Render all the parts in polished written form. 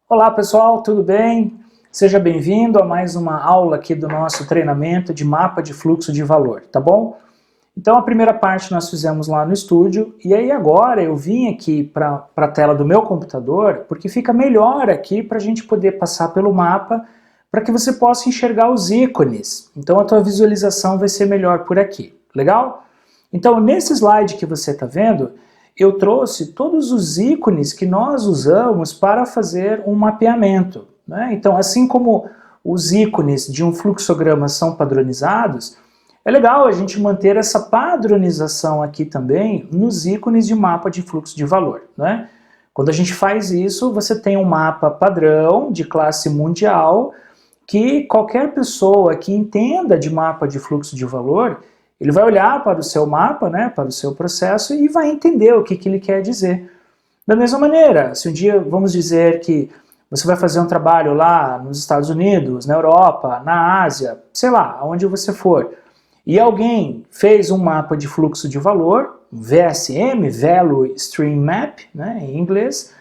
Olá pessoal, tudo bem? Seja bem-vindo a mais uma aula aqui do nosso treinamento de mapa de fluxo de valor, tá bom? Então a primeira parte nós fizemos lá no estúdio e aí agora eu vim aqui para a tela do meu computador porque fica melhor aqui para a gente poder passar pelo mapa para que você possa enxergar os ícones. Então a tua visualização vai ser melhor por aqui, legal? Então nesse slide que você está vendo, eu trouxe todos os ícones que nós usamos para fazer um mapeamento, né? Então, assim como os ícones de um fluxograma são padronizados, é legal a gente manter essa padronização aqui também nos ícones de mapa de fluxo de valor, né? Quando a gente faz isso, você tem um mapa padrão de classe mundial que qualquer pessoa que entenda de mapa de fluxo de valor, ele vai olhar para o seu mapa, né, para o seu processo e vai entender o que ele quer dizer. Da mesma maneira, se um dia vamos dizer que você vai fazer um trabalho lá nos Estados Unidos, na Europa, na Ásia, sei lá, aonde você for, e alguém fez um mapa de fluxo de valor, VSM, Value Stream Map, né, em inglês,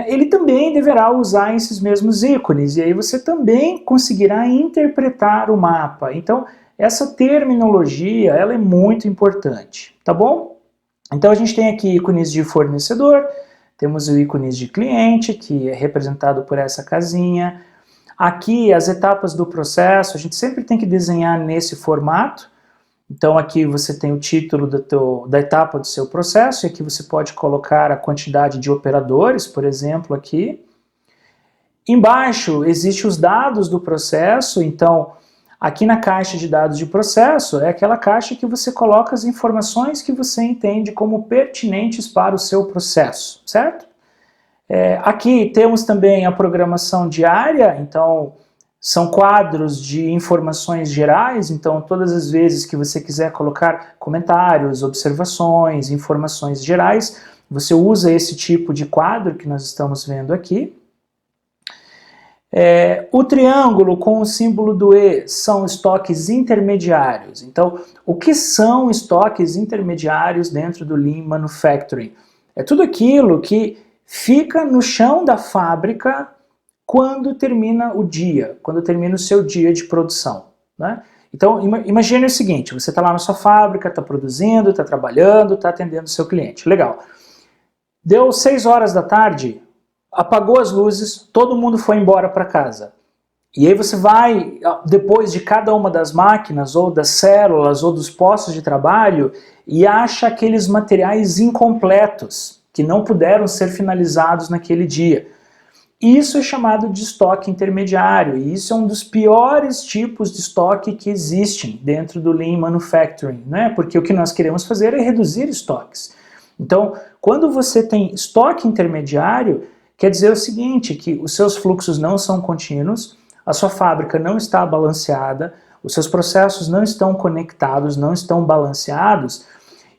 ele também deverá usar esses mesmos ícones, e aí você também conseguirá interpretar o mapa. Então, essa terminologia, ela é muito importante, tá bom? Então a gente tem aqui ícones de fornecedor, temos o ícones de cliente, que é representado por essa casinha. Aqui as etapas do processo, a gente sempre tem que desenhar nesse formato. Então aqui você tem o título da etapa do seu processo, e aqui você pode colocar a quantidade de operadores, por exemplo, aqui. Embaixo existem os dados do processo, então aqui na caixa de dados de processo é aquela caixa que você coloca as informações que você entende como pertinentes para o seu processo, certo? Aqui temos também a programação diária, então são quadros de informações gerais, então todas as vezes que você quiser colocar comentários, observações, informações gerais, você usa esse tipo de quadro que nós estamos vendo aqui. O triângulo com o símbolo do E são estoques intermediários. Então, o que são estoques intermediários dentro do Lean Manufacturing? É tudo aquilo que fica no chão da fábrica quando termina o dia, quando termina o seu dia de produção, né? Então, imagine o seguinte, você está lá na sua fábrica, está produzindo, está trabalhando, está atendendo o seu cliente. Legal. Deu 6 horas da tarde, apagou as luzes, todo mundo foi embora para casa. E aí você vai, depois de cada uma das máquinas, ou das células, ou dos postos de trabalho, e acha aqueles materiais incompletos, que não puderam ser finalizados naquele dia. Isso é chamado de estoque intermediário, e isso é um dos piores tipos de estoque que existem dentro do Lean Manufacturing, né? Porque o que nós queremos fazer é reduzir estoques. Então, quando você tem estoque intermediário, quer dizer o seguinte, que os seus fluxos não são contínuos, a sua fábrica não está balanceada, os seus processos não estão conectados, não estão balanceados.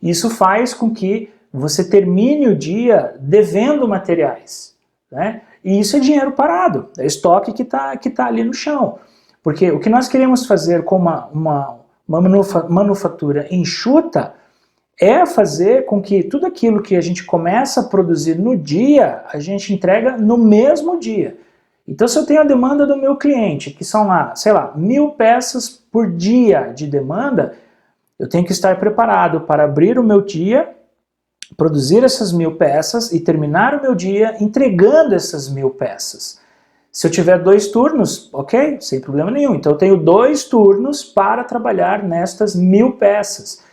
Isso faz com que você termine o dia devendo materiais, né? E isso é dinheiro parado, é estoque que tá ali no chão. Porque o que nós queremos fazer com uma manufatura enxuta é fazer com que tudo aquilo que a gente começa a produzir no dia, a gente entrega no mesmo dia. Então, se eu tenho a demanda do meu cliente, que são lá, sei lá, 1000 peças por dia de demanda, eu tenho que estar preparado para abrir o meu dia, produzir essas 1000 peças e terminar o meu dia entregando essas 1000 peças. Se eu tiver 2 turnos, ok, sem problema nenhum. Então, eu tenho 2 turnos para trabalhar nestas 1000 peças.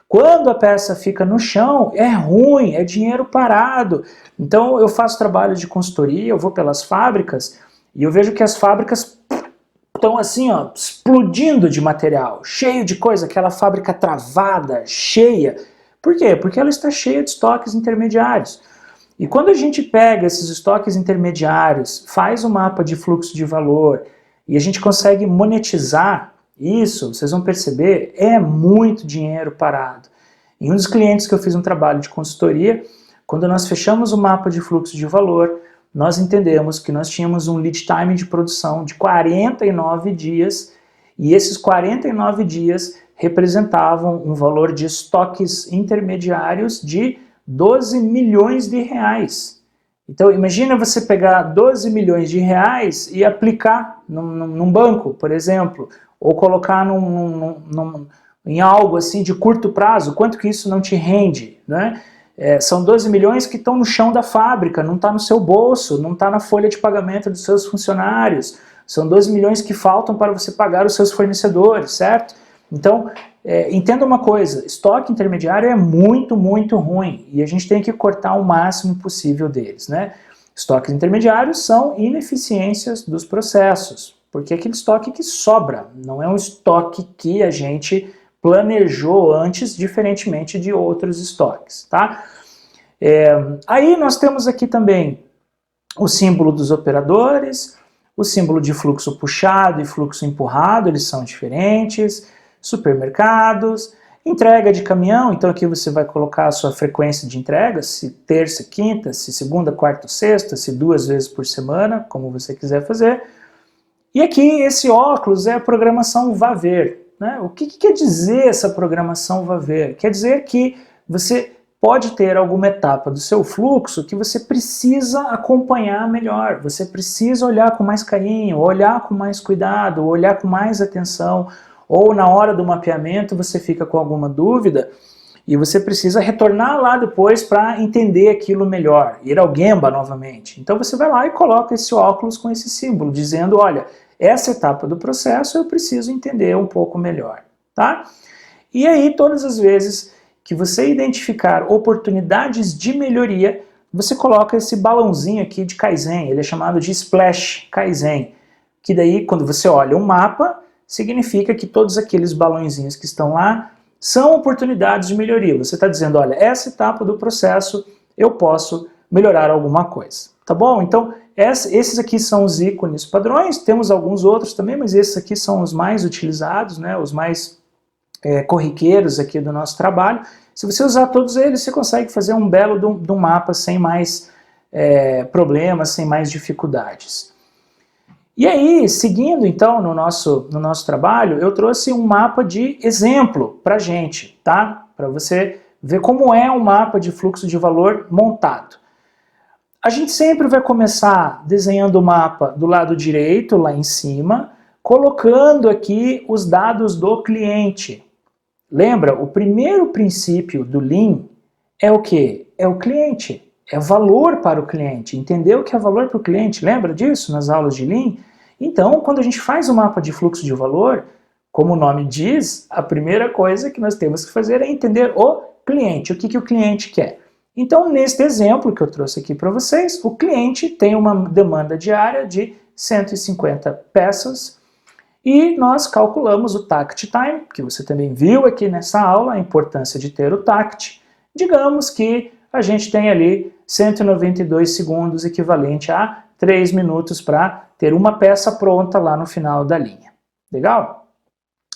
Quando a peça fica no chão, é ruim, é dinheiro parado. Então eu faço trabalho de consultoria, eu vou pelas fábricas e eu vejo que as fábricas estão assim, ó, explodindo de material, cheio de coisa, aquela fábrica travada, cheia. Por quê? Porque ela está cheia de estoques intermediários. E quando a gente pega esses estoques intermediários, faz um mapa de fluxo de valor e a gente consegue monetizar isso, vocês vão perceber, é muito dinheiro parado. Em um dos clientes que eu fiz um trabalho de consultoria, quando nós fechamos o mapa de fluxo de valor, nós entendemos que nós tínhamos um lead time de produção de 49 dias, e esses 49 dias representavam um valor de estoques intermediários de 12 milhões de reais. Então imagina você pegar 12 milhões de reais e aplicar num banco, por exemplo, ou colocar em algo assim de curto prazo, quanto que isso não te rende, né? São 12 milhões que estão no chão da fábrica, não está no seu bolso, não está na folha de pagamento dos seus funcionários, são 12 milhões que faltam para você pagar os seus fornecedores, certo? Então, entenda uma coisa, estoque intermediário é muito, muito ruim e a gente tem que cortar o máximo possível deles, né? Estoques intermediários são ineficiências dos processos, porque é aquele estoque que sobra, não é um estoque que a gente planejou antes, diferentemente de outros estoques, tá? Aí nós temos aqui também o símbolo dos operadores, o símbolo de fluxo puxado e fluxo empurrado, eles são diferentes, supermercados, entrega de caminhão, então aqui você vai colocar a sua frequência de entrega, se terça, quinta, se segunda, quarta, sexta, se 2 vezes por semana, como você quiser fazer. E aqui esse óculos é a programação VAVER. Né? O que quer dizer essa programação VAVER? Quer dizer que você pode ter alguma etapa do seu fluxo que você precisa acompanhar melhor, você precisa olhar com mais carinho, olhar com mais cuidado, olhar com mais atenção, ou na hora do mapeamento você fica com alguma dúvida e você precisa retornar lá depois para entender aquilo melhor, ir ao Gemba novamente. Então você vai lá e coloca esse óculos com esse símbolo, dizendo, olha, essa etapa do processo eu preciso entender um pouco melhor, tá? E aí, todas as vezes que você identificar oportunidades de melhoria, você coloca esse balãozinho aqui de Kaizen, ele é chamado de Splash Kaizen, que daí, quando você olha um mapa, significa que todos aqueles balãozinhos que estão lá são oportunidades de melhoria. Você está dizendo, olha, essa etapa do processo eu posso melhorar alguma coisa, tá bom? Então, esses aqui são os ícones padrões, temos alguns outros também, mas esses aqui são os mais utilizados, né, os mais corriqueiros aqui do nosso trabalho. Se você usar todos eles, você consegue fazer um belo de um mapa sem mais problemas, sem mais dificuldades. E aí, seguindo então no nosso trabalho, eu trouxe um mapa de exemplo para a gente, tá? Para você ver como é um mapa de fluxo de valor montado. A gente sempre vai começar desenhando o mapa do lado direito, lá em cima, colocando aqui os dados do cliente. Lembra, o primeiro princípio do Lean é o quê? É o cliente, é valor para o cliente. Entendeu o que é valor para o cliente? Lembra disso nas aulas de Lean? Então, quando a gente faz o mapa de fluxo de valor, como o nome diz, a primeira coisa que nós temos que fazer é entender o cliente, o que o cliente quer. Então, neste exemplo que eu trouxe aqui para vocês, o cliente tem uma demanda diária de 150 peças e nós calculamos o takt time, que você também viu aqui nessa aula, a importância de ter o takt. Digamos que a gente tem ali 192 segundos, equivalente a 3 minutos para ter uma peça pronta lá no final da linha. Legal?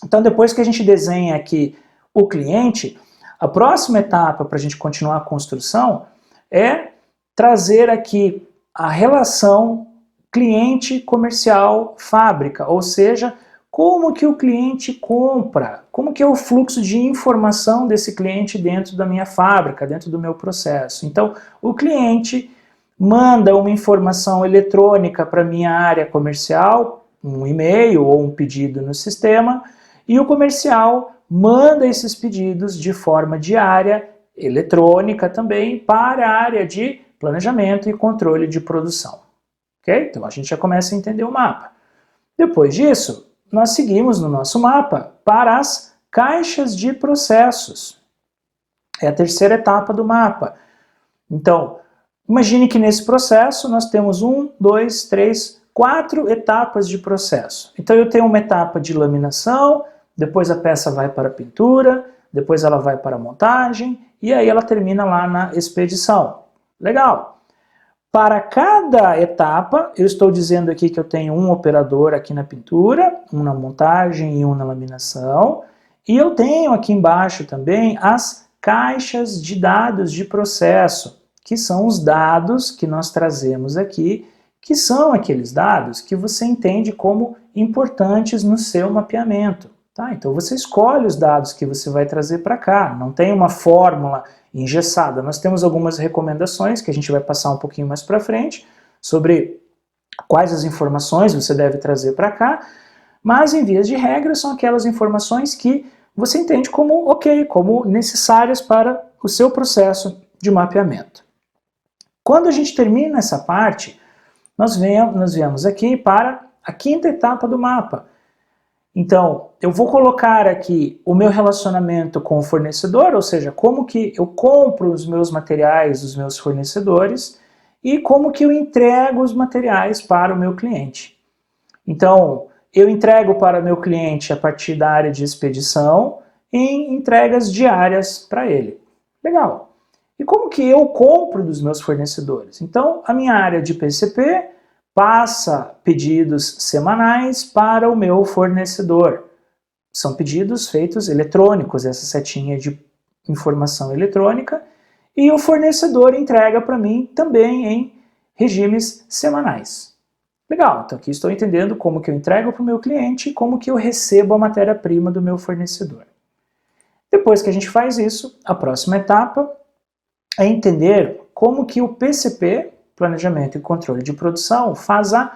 Então, depois que a gente desenha aqui o cliente, a próxima etapa para a gente continuar a construção é trazer aqui a relação cliente comercial fábrica, ou seja, como que o cliente compra, como que é o fluxo de informação desse cliente dentro da minha fábrica, dentro do meu processo. Então, o cliente manda uma informação eletrônica para a minha área comercial, um e-mail ou um pedido no sistema, e o comercial manda esses pedidos de forma diária, eletrônica também, para a área de planejamento e controle de produção. Ok? Então a gente já começa a entender o mapa. Depois disso, nós seguimos no nosso mapa para as caixas de processos. É a terceira etapa do mapa. Então, imagine que nesse processo nós temos 1, 2, 3, 4 etapas de processo. Então eu tenho uma etapa de laminação, depois a peça vai para a pintura, depois ela vai para a montagem e aí ela termina lá na expedição. Legal! Para cada etapa, eu estou dizendo aqui que eu tenho um operador aqui na pintura, um na montagem e um na laminação, e eu tenho aqui embaixo também as caixas de dados de processo, que são os dados que nós trazemos aqui, que são aqueles dados que você entende como importantes no seu mapeamento. Tá? Então você escolhe os dados que você vai trazer para cá, não tem uma fórmula engessada. Nós temos algumas recomendações que a gente vai passar um pouquinho mais para frente sobre quais as informações você deve trazer para cá, mas em vias de regra são aquelas informações que você entende como ok, como necessárias para o seu processo de mapeamento. Quando a gente termina essa parte, nós viemos aqui para a quinta etapa do mapa. Então, eu vou colocar aqui o meu relacionamento com o fornecedor, ou seja, como que eu compro os meus materiais dos meus fornecedores e como que eu entrego os materiais para o meu cliente. Então, eu entrego para o meu cliente a partir da área de expedição em entregas diárias para ele. Legal. E como que eu compro dos meus fornecedores? Então, a minha área de PCP passa pedidos semanais para o meu fornecedor. São pedidos feitos eletrônicos, essa setinha de informação eletrônica, e o fornecedor entrega para mim também em regimes semanais. Legal, então aqui estou entendendo como que eu entrego para o meu cliente e como que eu recebo a matéria-prima do meu fornecedor. Depois que a gente faz isso, a próxima etapa é entender como que o PCP, Planejamento e Controle de Produção, faz a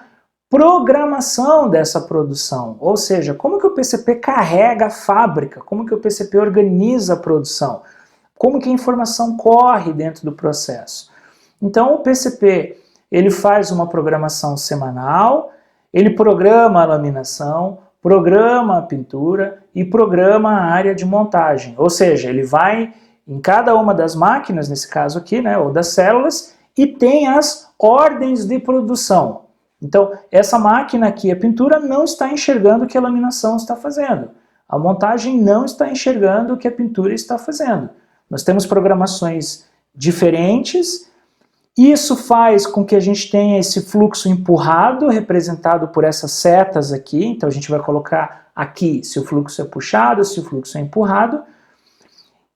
programação dessa produção, ou seja, como que o PCP carrega a fábrica, como que o PCP organiza a produção, como que a informação corre dentro do processo. Então o PCP, ele faz uma programação semanal, ele programa a laminação, programa a pintura e programa a área de montagem, ou seja, ele vai em cada uma das máquinas, nesse caso aqui, né, ou das células, e tem as ordens de produção. Então, essa máquina aqui, a pintura, não está enxergando o que a laminação está fazendo. A montagem não está enxergando o que a pintura está fazendo. Nós temos programações diferentes. Isso faz com que a gente tenha esse fluxo empurrado, representado por essas setas aqui. Então, a gente vai colocar aqui se o fluxo é puxado, se o fluxo é empurrado.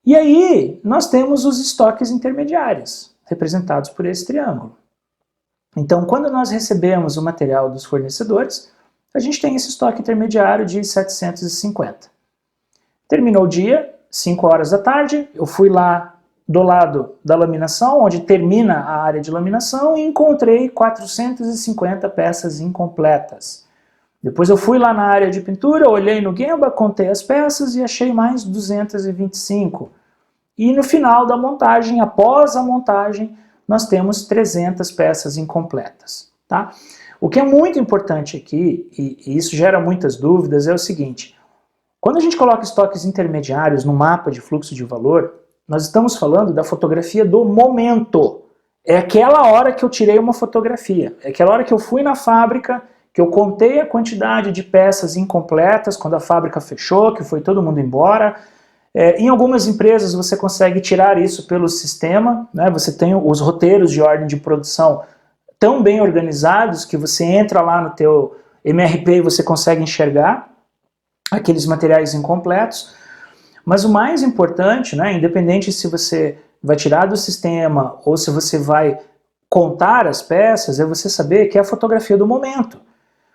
E aí, nós temos os estoques intermediários, representados por esse triângulo. Então, quando nós recebemos o material dos fornecedores, a gente tem esse estoque intermediário de 750. Terminou o dia, 5 horas da tarde, eu fui lá do lado da laminação, onde termina a área de laminação, e encontrei 450 peças incompletas. Depois eu fui lá na área de pintura, olhei no Gemba, contei as peças e achei mais 225. E no final da montagem, após a montagem, nós temos 300 peças incompletas. Tá? O que é muito importante aqui, e isso gera muitas dúvidas, é o seguinte: quando a gente coloca estoques intermediários no mapa de fluxo de valor, nós estamos falando da fotografia do momento. É aquela hora que eu tirei uma fotografia, é aquela hora que eu fui na fábrica, que eu contei a quantidade de peças incompletas quando a fábrica fechou, que foi todo mundo embora. Em algumas empresas você consegue tirar isso pelo sistema, né? Você tem os roteiros de ordem de produção tão bem organizados que você entra lá no teu MRP e você consegue enxergar aqueles materiais incompletos. Mas o mais importante, né, independente se você vai tirar do sistema ou se você vai contar as peças, é você saber que é a fotografia do momento.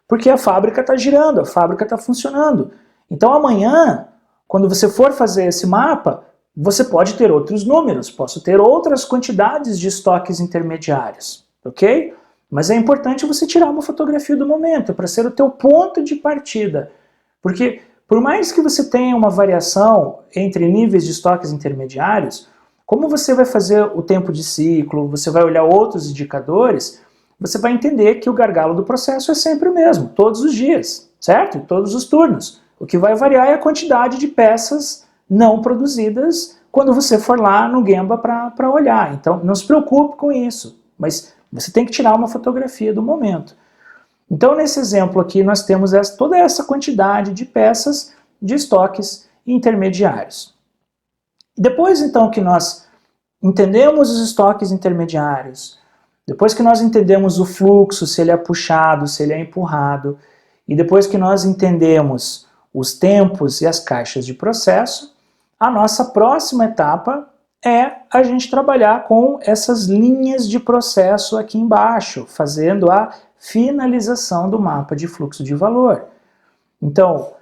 Porque a fábrica está girando, a fábrica está funcionando. Então amanhã, quando você for fazer esse mapa, você pode ter outros números, posso ter outras quantidades de estoques intermediários, ok? Mas é importante você tirar uma fotografia do momento, para ser o teu ponto de partida. Porque por mais que você tenha uma variação entre níveis de estoques intermediários, como você vai fazer o tempo de ciclo, você vai olhar outros indicadores, você vai entender que o gargalo do processo é sempre o mesmo, todos os dias, certo? Todos os turnos. O que vai variar é a quantidade de peças não produzidas quando você for lá no Gemba para olhar. Então, não se preocupe com isso, mas você tem que tirar uma fotografia do momento. Então, nesse exemplo aqui, nós temos toda essa quantidade de peças de estoques intermediários. Depois, então, que nós entendemos os estoques intermediários, depois que nós entendemos o fluxo, se ele é puxado, se ele é empurrado, e depois que nós entendemos os tempos e as caixas de processo, a nossa próxima etapa é a gente trabalhar com essas linhas de processo aqui embaixo, fazendo a finalização do mapa de fluxo de valor. Então,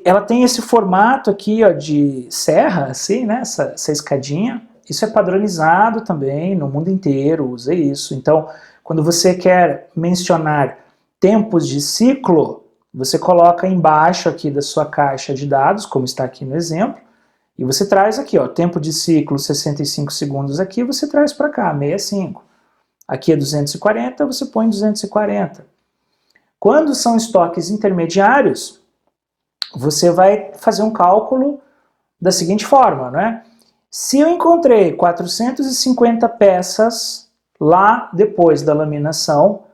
ela tem esse formato aqui, ó, de serra, assim, né, essa escadinha, isso é padronizado também no mundo inteiro, usa isso. Então, quando você quer mencionar tempos de ciclo, você coloca embaixo aqui da sua caixa de dados, como está aqui no exemplo, e você traz aqui, ó, tempo de ciclo 65 segundos aqui, você traz para cá, 65. Aqui é 240, você põe 240. Quando são estoques intermediários, você vai fazer um cálculo da seguinte forma, né? Se eu encontrei 450 peças lá depois da laminação,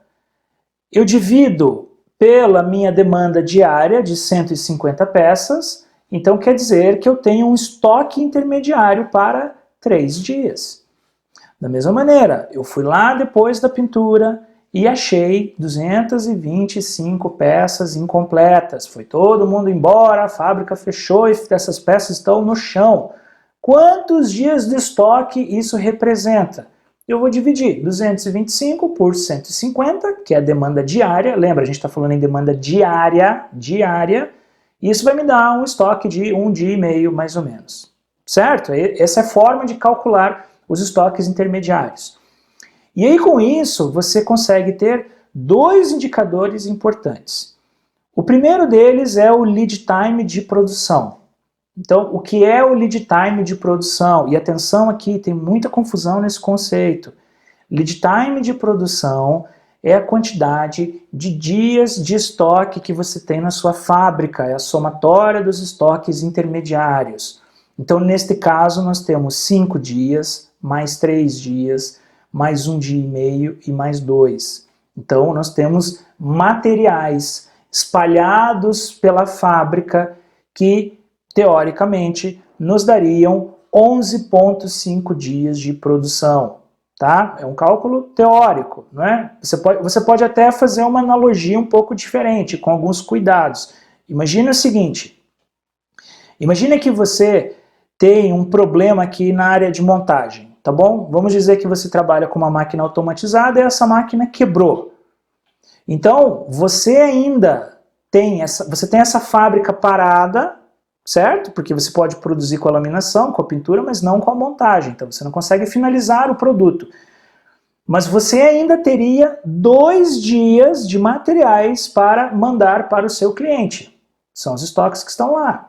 eu divido pela minha demanda diária de 150 peças, então quer dizer que eu tenho um estoque intermediário para 3 dias. Da mesma maneira, eu fui lá depois da pintura e achei 225 peças incompletas. Foi todo mundo embora, a fábrica fechou e essas peças estão no chão. Quantos dias de estoque isso representa? Eu vou dividir 225 por 150, que é a demanda diária. Lembra, a gente está falando em demanda diária, e isso vai me dar um estoque de 1 dia e meio, mais ou menos. Certo? Essa é a forma de calcular os estoques intermediários. E aí, com isso, você consegue ter 2 indicadores importantes. O primeiro deles é o lead time de produção. Então, o que é o lead time de produção? E atenção aqui, tem muita confusão nesse conceito. Lead time de produção é a quantidade de dias de estoque que você tem na sua fábrica, é a somatória dos estoques intermediários. Então, neste caso, nós temos 5 dias, mais 3 dias, mais 1 dia e meio e mais 2. Então, nós temos materiais espalhados pela fábrica que, teoricamente, nos dariam 11,5 dias de produção. Tá? É um cálculo teórico, não é? Você pode até fazer uma analogia um pouco diferente, com alguns cuidados. Imagina o seguinte, imagina que você tem um problema aqui na área de montagem, tá bom? Vamos dizer que você trabalha com uma máquina automatizada e essa máquina quebrou. Então, você ainda tem essa fábrica parada, certo? Porque você pode produzir com a laminação, com a pintura, mas não com a montagem. Então você não consegue finalizar o produto. Mas você ainda teria 2 dias de materiais para mandar para o seu cliente. São os estoques que estão lá.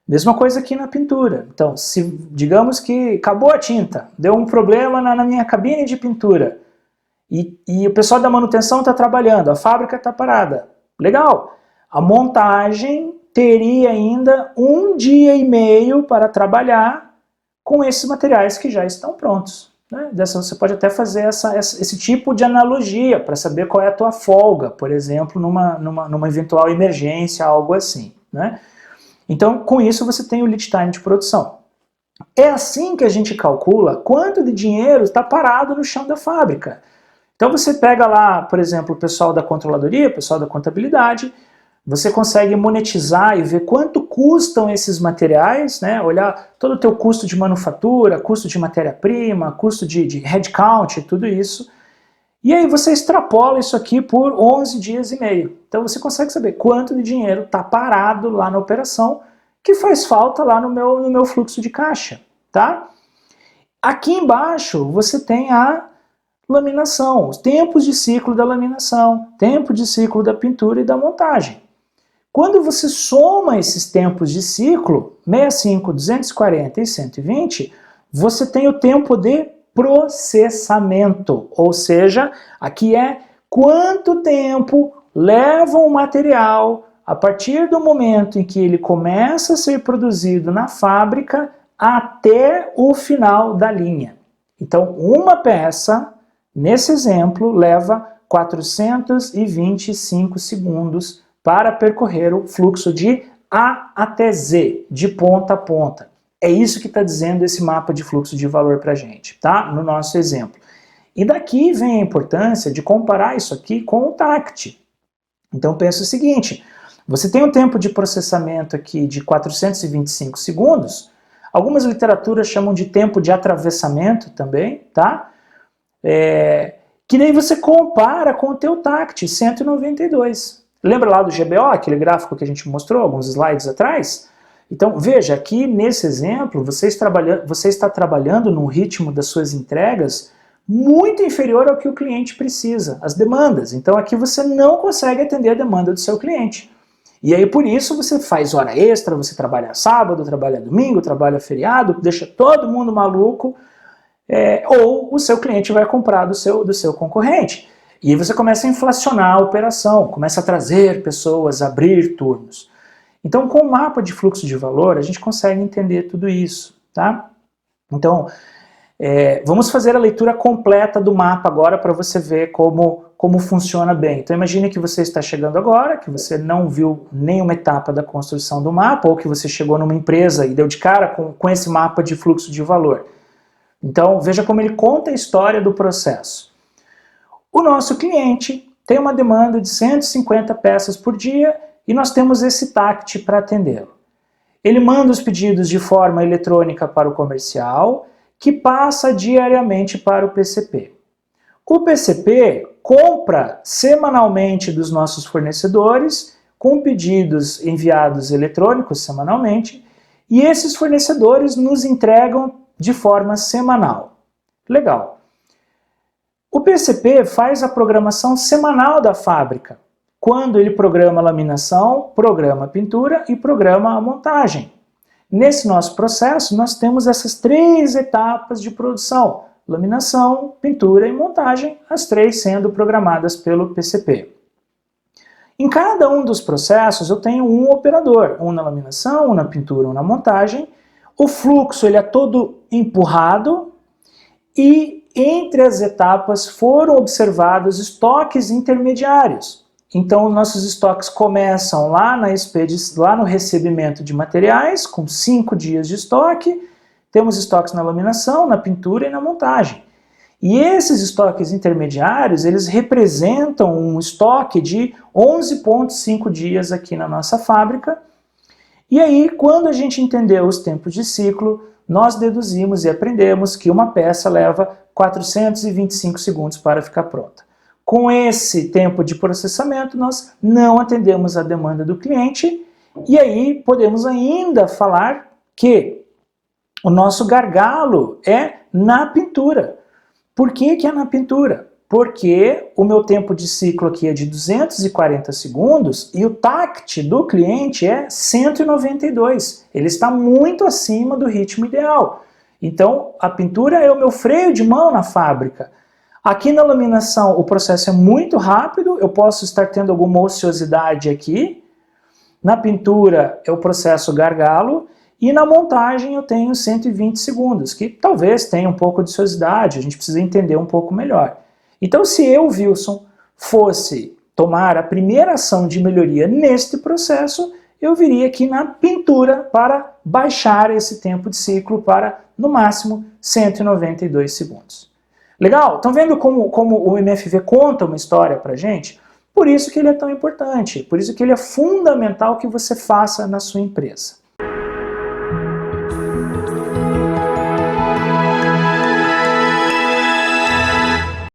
Mesma coisa aqui na pintura. Então, se digamos que acabou a tinta, deu um problema na minha cabine de pintura, e o pessoal da manutenção está trabalhando, a fábrica está parada. Legal. A montagem teria ainda 1 dia e meio para trabalhar com esses materiais que já estão prontos. Né? Você pode até fazer esse tipo de analogia para saber qual é a tua folga, por exemplo, numa eventual emergência, algo assim. Né? Então, com isso, você tem o lead time de produção. É assim que a gente calcula quanto de dinheiro está parado no chão da fábrica. Então, você pega lá, por exemplo, o pessoal da controladoria, o pessoal da contabilidade, você consegue monetizar e ver quanto custam esses materiais, né? Olhar todo o teu custo de manufatura, custo de matéria-prima, custo de headcount e tudo isso. E aí você extrapola isso aqui por 11 dias e meio. Então você consegue saber quanto de dinheiro está parado lá na operação que faz falta lá no meu fluxo de caixa, tá? Aqui embaixo você tem a laminação, os tempos de ciclo da laminação, tempo de ciclo da pintura e da montagem. Quando você soma esses tempos de ciclo, 65, 240 e 120, você tem o tempo de processamento, ou seja, aqui é quanto tempo leva um material a partir do momento em que ele começa a ser produzido na fábrica até o final da linha. Então, uma peça, nesse exemplo, leva 425 segundos para percorrer o fluxo de A até Z, de ponta a ponta. É isso que está dizendo esse mapa de fluxo de valor para a gente, tá? No nosso exemplo. E daqui vem a importância de comparar isso aqui com o TACT. Então pensa o seguinte, você tem um tempo de processamento aqui de 425 segundos, algumas literaturas chamam de tempo de atravessamento também, tá? Que daí você compara com o teu TACT, 192. Lembra lá do GBO, aquele gráfico que a gente mostrou alguns slides atrás? Então, veja, aqui nesse exemplo, você está trabalhando num ritmo das suas entregas muito inferior ao que o cliente precisa, as demandas. Então, aqui você não consegue atender a demanda do seu cliente. E aí, por isso, você faz hora extra, você trabalha sábado, trabalha domingo, trabalha feriado, deixa todo mundo maluco, ou o seu cliente vai comprar do seu concorrente. E aí você começa a inflacionar a operação, começa a trazer pessoas, abrir turnos. Então, com o mapa de fluxo de valor, a gente consegue entender tudo isso, tá? Então, vamos fazer a leitura completa do mapa agora para você ver como funciona bem. Então, imagine que você está chegando agora, que você não viu nenhuma etapa da construção do mapa, ou que você chegou numa empresa e deu de cara com esse mapa de fluxo de valor. Então, veja como ele conta a história do processo. O nosso cliente tem uma demanda de 150 peças por dia e nós temos esse TACT para atendê-lo. Ele manda os pedidos de forma eletrônica para o comercial, que passa diariamente para o PCP. O PCP compra semanalmente dos nossos fornecedores, com pedidos enviados eletrônicos semanalmente, e esses fornecedores nos entregam de forma semanal. Legal. O PCP faz a programação semanal da fábrica, quando ele programa a laminação, programa a pintura e programa a montagem. Nesse nosso processo, nós temos essas 3 etapas de produção: laminação, pintura e montagem, as 3 sendo programadas pelo PCP. Em cada um dos processos eu tenho um operador, um na laminação, um na pintura, um na montagem. O fluxo ele é todo empurrado e entre as etapas foram observados estoques intermediários. Então, nossos estoques começam lá no recebimento de materiais, com 5 dias de estoque. Temos estoques na laminação, na pintura e na montagem. E esses estoques intermediários, eles representam um estoque de 11,5 dias aqui na nossa fábrica. E aí, quando a gente entendeu os tempos de ciclo, nós deduzimos e aprendemos que uma peça leva 425 segundos para ficar pronta. Com esse tempo de processamento, nós não atendemos a demanda do cliente e aí podemos ainda falar que o nosso gargalo é na pintura. Por que que é na pintura? Porque o meu tempo de ciclo aqui é de 240 segundos e o TACT do cliente é 192. Ele está muito acima do ritmo ideal. Então, a pintura é o meu freio de mão na fábrica. Aqui na laminação o processo é muito rápido, eu posso estar tendo alguma ociosidade aqui. Na pintura é o processo gargalo e na montagem eu tenho 120 segundos, que talvez tenha um pouco de ociosidade, a gente precisa entender um pouco melhor. Então se eu, Wilson, fosse tomar a primeira ação de melhoria neste processo, eu viria aqui na pintura para baixar esse tempo de ciclo para, no máximo, 192 segundos. Legal? Estão vendo como o MFV conta uma história para a gente? Por isso que ele é tão importante, por isso que ele é fundamental que você faça na sua empresa.